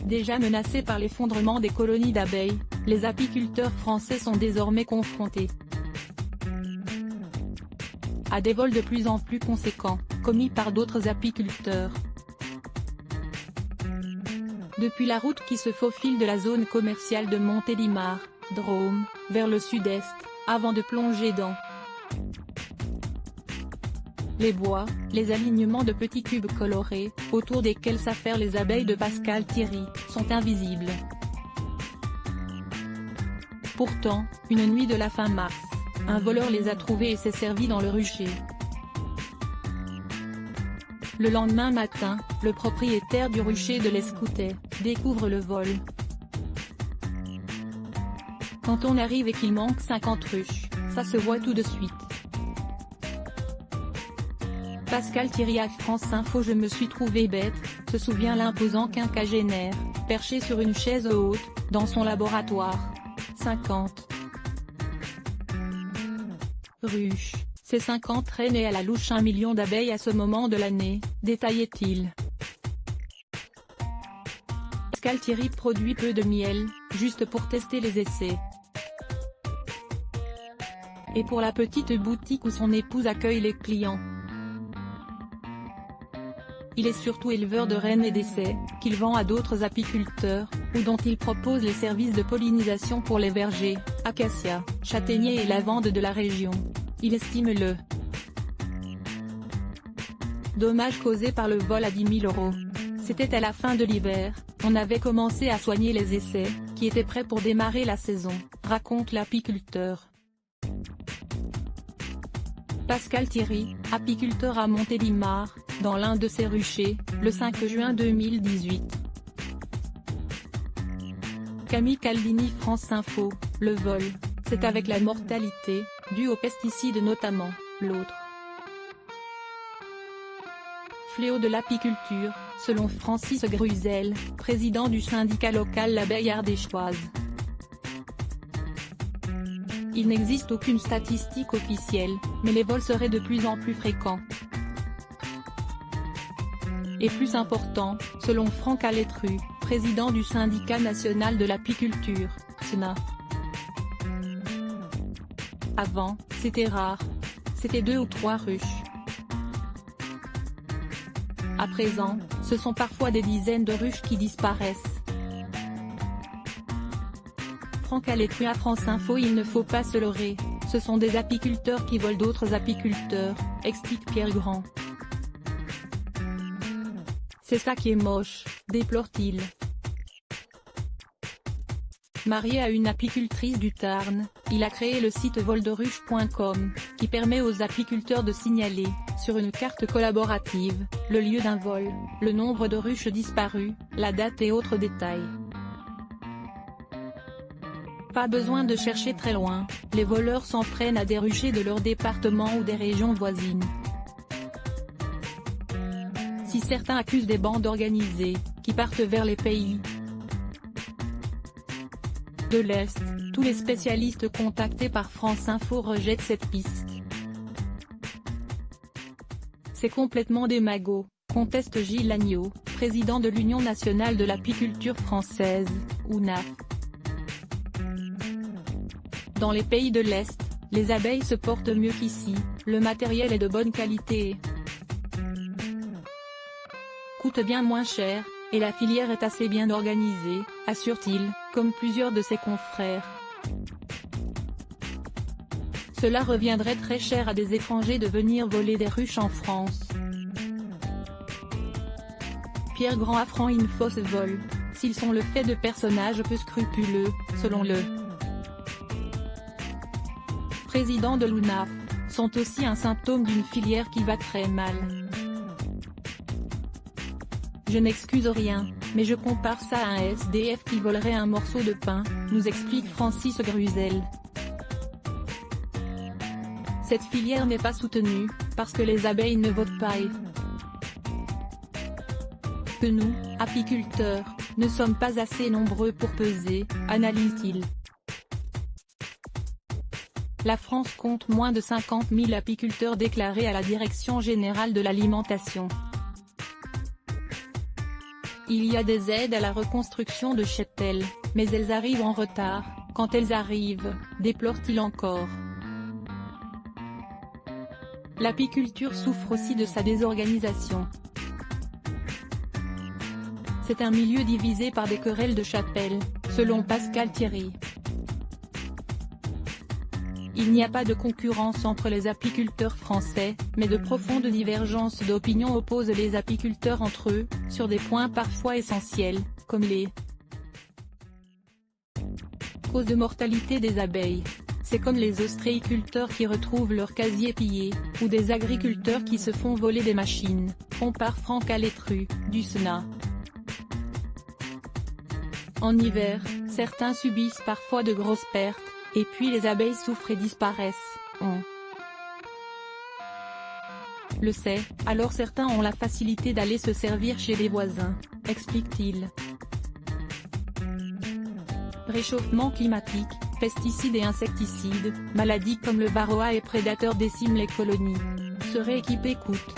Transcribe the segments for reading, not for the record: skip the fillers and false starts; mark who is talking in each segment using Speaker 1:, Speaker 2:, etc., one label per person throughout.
Speaker 1: Déjà menacés par l'effondrement des colonies d'abeilles, les apiculteurs français sont désormais confrontés à des vols de plus en plus conséquents, commis par d'autres apiculteurs. Depuis la route qui se faufile de la zone commerciale de Montélimar, Drôme, vers le sud-est, avant de plonger dans les bois, les alignements de petits cubes colorés, autour desquels s'affairent les abeilles de Pascal Thierry, sont invisibles. Pourtant, une nuit de la fin mars, un voleur les a trouvés et s'est servi dans le rucher. Le lendemain matin, le propriétaire du rucher de l'Escoutet découvre le vol. Quand on arrive et qu'il manque 50 ruches, ça se voit tout de suite. Pascal Thierry à France Info. Je me suis trouvé bête, se souvient l'imposant quinquagénaire, perché sur une chaise haute, dans son laboratoire. 50 ruches, ces 50 reines et à la louche 1 million d'abeilles à ce moment de l'année, détaillait-il. Pascal Thierry produit peu de miel, juste pour tester les essais. Et pour la petite boutique où son épouse accueille les clients. Il est surtout éleveur de reines et d'essais, qu'il vend à d'autres apiculteurs, ou dont il propose les services de pollinisation pour les vergers, acacias, châtaigniers et lavandes de la région. Il estime le dommage causé par le vol à 10 000 €. C'était à la fin de l'hiver, on avait commencé à soigner les essais, qui étaient prêts pour démarrer la saison, raconte l'apiculteur. Pascal Thierry, apiculteur à Montélimar, dans l'un de ses ruchers, le 5 juin 2018. Camille Caldini France Info, le vol, c'est avec la mortalité, due aux pesticides notamment, l'autre fléau de l'apiculture, selon Francis Gruzel, président du syndicat local L'Abeille Ardéchoise. Il n'existe aucune statistique officielle, mais les vols seraient de plus en plus fréquents. Et plus important, selon Franck Alétru, président du syndicat national de l'apiculture, SNA. Avant, c'était rare. C'était 2 ou 3 ruches. À présent, ce sont parfois des dizaines de ruches qui disparaissent. Franck Alétru à France Info. Il ne faut pas se leurrer, ce sont des apiculteurs qui volent d'autres apiculteurs, explique Pierre Grand. C'est ça qui est moche, déplore-t-il. Marié à une apicultrice du Tarn, il a créé le site volderuche.com, qui permet aux apiculteurs de signaler, sur une carte collaborative, le lieu d'un vol, le nombre de ruches disparues, la date et autres détails. Pas besoin de chercher très loin, les voleurs s'en prennent à des ruchers de leur département ou des régions voisines. Si certains accusent des bandes organisées, qui partent vers les pays de l'Est, tous les spécialistes contactés par France Info rejettent cette piste. C'est complètement démago, conteste Gilles Agneau, président de l'Union nationale de l'apiculture française, UNAF. Dans les pays de l'Est, les abeilles se portent mieux qu'ici, le matériel est de bonne qualité, coûte bien moins cher, et la filière est assez bien organisée, assure-t-il, comme plusieurs de ses confrères. Cela reviendrait très cher à des étrangers de venir voler des ruches en France. Pierre Grand affront une fausse vol, s'ils sont le fait de personnages peu scrupuleux, selon le président de l'UNAF, sont aussi un symptôme d'une filière qui va très mal. Je n'excuse rien, mais je compare ça à un SDF qui volerait un morceau de pain, nous explique Francis Gruzel. Cette filière n'est pas soutenue, parce que les abeilles ne votent pas et que nous, apiculteurs, ne sommes pas assez nombreux pour peser, analyse-t-il. La France compte moins de 50 000 apiculteurs déclarés à la Direction générale de l'alimentation. Il y a des aides à la reconstruction de cheptels, mais elles arrivent en retard, quand elles arrivent, déplore-t-il encore. L'apiculture souffre aussi de sa désorganisation. C'est un milieu divisé par des querelles de chapelle, selon Pascal Thierry. Il n'y a pas de concurrence entre les apiculteurs français, mais de profondes divergences d'opinion opposent les apiculteurs entre eux, sur des points parfois essentiels, comme les causes de mortalité des abeilles. C'est comme les ostréiculteurs qui retrouvent leur casier pillé, ou des agriculteurs qui se font voler des machines, compare Franck Alétru, du Sénat. En hiver, certains subissent parfois de grosses pertes, et puis les abeilles souffrent et disparaissent. On le sait, alors certains ont la facilité d'aller se servir chez les voisins, explique-t-il. Réchauffement climatique, pesticides et insecticides, maladies comme le varroa et prédateurs déciment les colonies. Se rééquiper coûte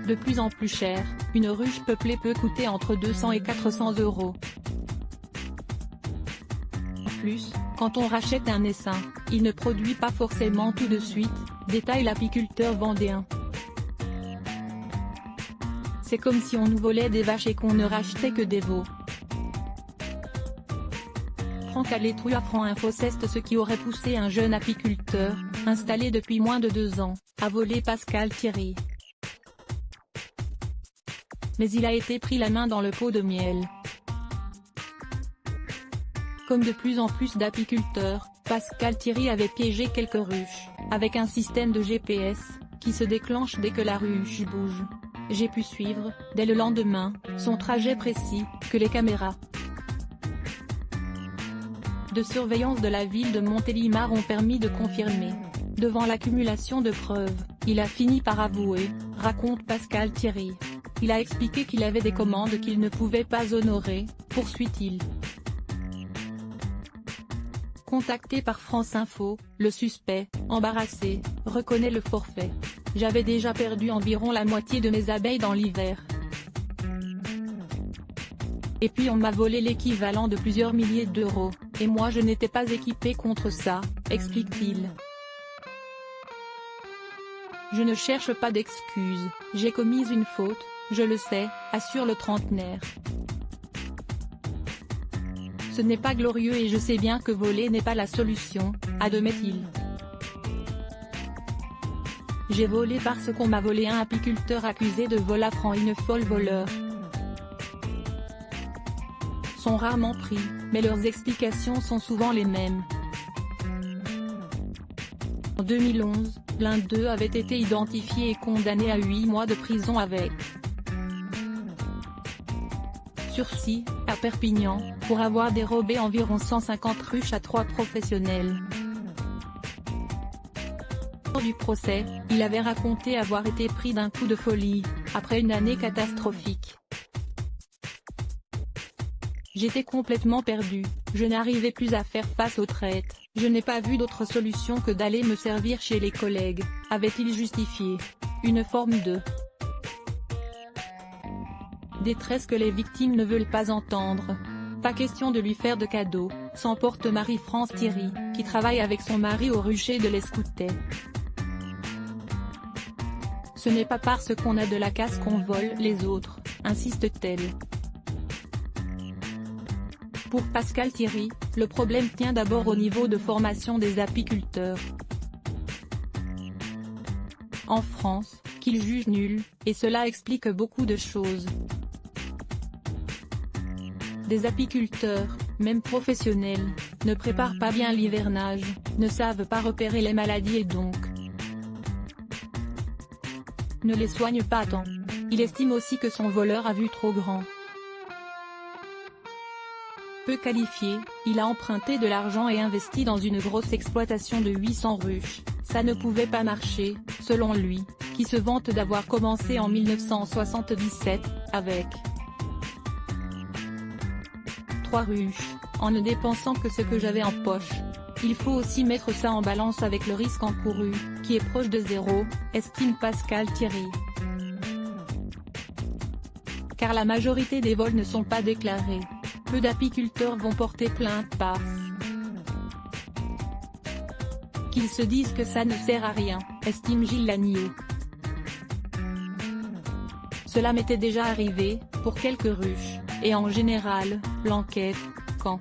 Speaker 1: de plus en plus cher, une ruche peuplée peut coûter entre 200 et 400 €. En plus, quand on rachète un essaim, il ne produit pas forcément tout de suite, détaille l'apiculteur vendéen. C'est comme si on nous volait des vaches et qu'on ne rachetait que des veaux. Franck Alétru à France-Info c'est ce qui aurait poussé un jeune apiculteur, installé depuis moins de 2 ans, à voler Pascal Thierry. Mais il a été pris la main dans le pot de miel. Comme de plus en plus d'apiculteurs, Pascal Thierry avait piégé quelques ruches, avec un système de GPS, qui se déclenche dès que la ruche bouge. J'ai pu suivre, dès le lendemain, son trajet précis, que les caméras de surveillance de la ville de Montélimar ont permis de confirmer. Devant l'accumulation de preuves, il a fini par avouer, raconte Pascal Thierry. Il a expliqué qu'il avait des commandes qu'il ne pouvait pas honorer, poursuit-il. Contacté par France Info, le suspect, embarrassé, reconnaît le forfait. J'avais déjà perdu environ la moitié de mes abeilles dans l'hiver. Et puis on m'a volé l'équivalent de plusieurs milliers d'euros, et moi je n'étais pas équipé contre ça, explique-t-il. Je ne cherche pas d'excuses, j'ai commis une faute, je le sais, assure le trentenaire. Ce n'est pas glorieux et je sais bien que voler n'est pas la solution, admet-il. J'ai volé parce qu'on m'a volé. Un apiculteur accusé de vol apprend une folle voleur. Sont rarement pris, mais leurs explications sont souvent les mêmes. En 2011, l'un d'eux avait été identifié et condamné à 8 mois de prison avec sursis, à Perpignan, pour avoir dérobé environ 150 ruches à 3 professionnels. Lors du procès, il avait raconté avoir été pris d'un coup de folie, après une année catastrophique. J'étais complètement perdu, je n'arrivais plus à faire face aux traites, je n'ai pas vu d'autre solution que d'aller me servir chez les collègues, avait-il justifié. Une forme de détresse que les victimes ne veulent pas entendre. Pas question de lui faire de cadeaux, s'emporte Marie-France Thierry, qui travaille avec son mari au rucher de l'Escoutet. Ce n'est pas parce qu'on a de la casse qu'on vole les autres, insiste-t-elle. Pour Pascal Thierry, le problème tient d'abord au niveau de formation des apiculteurs. En France, qu'il juge nul, et cela explique beaucoup de choses. Des apiculteurs, même professionnels, ne préparent pas bien l'hivernage, ne savent pas repérer les maladies et donc ne les soignent pas à temps. Il estime aussi que son voleur a vu trop grand. Peu qualifié, il a emprunté de l'argent et investi dans une grosse exploitation de 800 ruches, ça ne pouvait pas marcher, selon lui, qui se vante d'avoir commencé en 1977, avec 3 ruches, en ne dépensant que ce que j'avais en poche. Il faut aussi mettre ça en balance avec le risque encouru, qui est proche de zéro, estime Pascal Thierry. car la majorité des vols ne sont pas déclarés. Peu d'apiculteurs vont porter plainte parce qu'ils se disent que ça ne sert à rien, estime Gilles Lagneau. Cela m'était déjà arrivé, pour quelques ruches, et en général, l'enquête, quand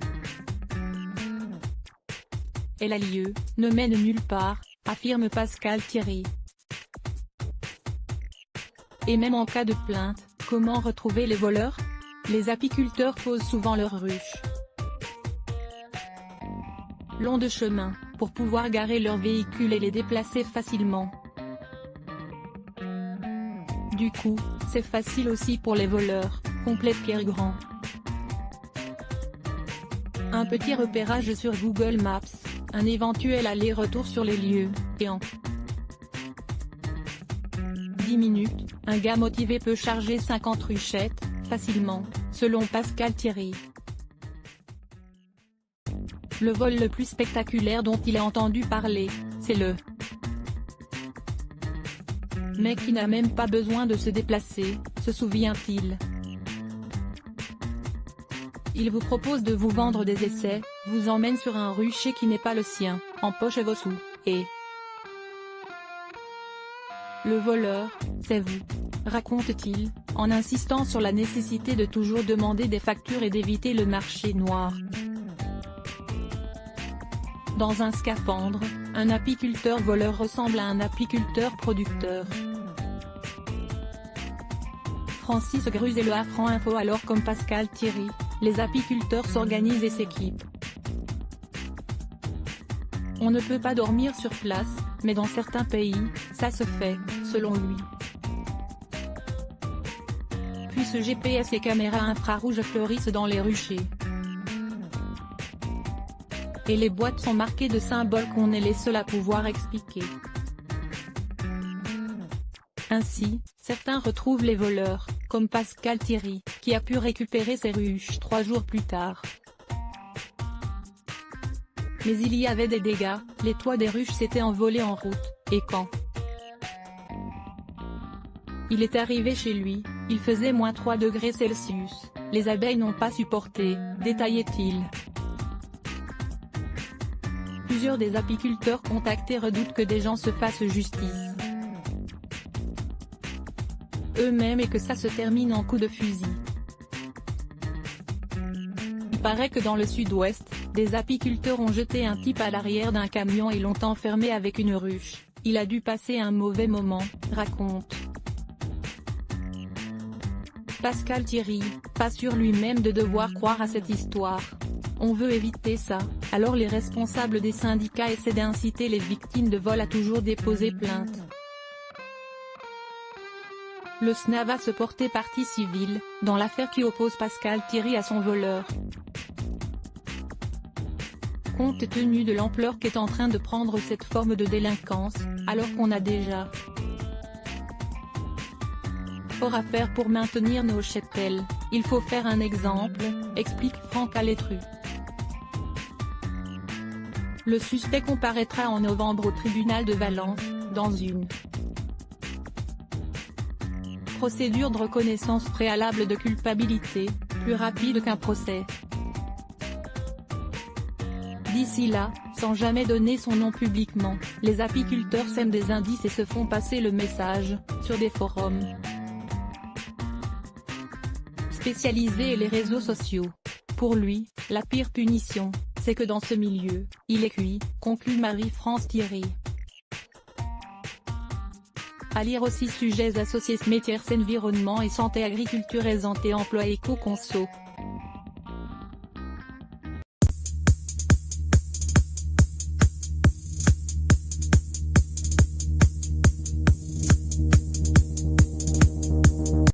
Speaker 1: elle a lieu, ne mène nulle part, affirme Pascal Thierry. Et même en cas de plainte, comment retrouver les voleurs? Les apiculteurs posent souvent leurs ruches long de chemin, pour pouvoir garer leurs véhicules et les déplacer facilement. Du coup, c'est facile aussi pour les voleurs, complète Pierre Grand. Un petit repérage sur Google Maps, un éventuel aller-retour sur les lieux, et en 10 minutes, un gars motivé peut charger 50 ruchettes, facilement, selon Pascal Thierry. Le vol le plus spectaculaire dont il a entendu parler, c'est le mec qui n'a même pas besoin de se déplacer, se souvient-il. Il vous propose de vous vendre des essais, vous emmène sur un rucher qui n'est pas le sien, empoche vos sous, et le voleur, c'est vous, raconte-t-il, en insistant sur la nécessité de toujours demander des factures et d'éviter le marché noir. Dans un scaphandre, un apiculteur voleur ressemble à un apiculteur producteur. Francis Gruz et le Afran Info. Alors, comme Pascal Thierry, les apiculteurs s'organisent et s'équipent. On ne peut pas dormir sur place, mais dans certains pays, ça se fait, selon lui. Puces GPS et caméras infrarouges fleurissent dans les ruchers. Et les boîtes sont marquées de symboles qu'on est les seuls à pouvoir expliquer. Ainsi, certains retrouvent les voleurs, comme Pascal Thierry, qui a pu récupérer ses ruches 3 jours plus tard. Mais il y avait des dégâts, les toits des ruches s'étaient envolés en route, et quand il est arrivé chez lui, il faisait -3 degrés Celsius, les abeilles n'ont pas supporté, détaillait-il. Plusieurs des apiculteurs contactés redoutent que des gens se fassent justice eux-mêmes et que ça se termine en coup de fusil. Il paraît que dans le sud-ouest, des apiculteurs ont jeté un type à l'arrière d'un camion et l'ont enfermé avec une ruche. Il a dû passer un mauvais moment, raconte Pascal Thierry, pas sûr lui-même de devoir croire à cette histoire. On veut éviter ça, alors les responsables des syndicats essaient d'inciter les victimes de vol à toujours déposer plainte. Le SNA va se porter partie civile, dans l'affaire qui oppose Pascal Thierry à son voleur. Compte tenu de l'ampleur qu'est en train de prendre cette forme de délinquance, alors qu'on a déjà fort à faire pour maintenir nos cheptels, il faut faire un exemple, explique Franck Alétru. Le suspect comparaîtra en novembre au tribunal de Valence, dans une procédure de reconnaissance préalable de culpabilité, plus rapide qu'un procès. D'ici là, sans jamais donner son nom publiquement, les apiculteurs sèment des indices et se font passer le message, sur des forums spécialisés et les réseaux sociaux. Pour lui, la pire punition, c'est que dans ce milieu, il est cuit, conclut Marie-France Thierry. À lire aussi sujets associés métiers environnement et santé agriculture et santé emploi éco-conso.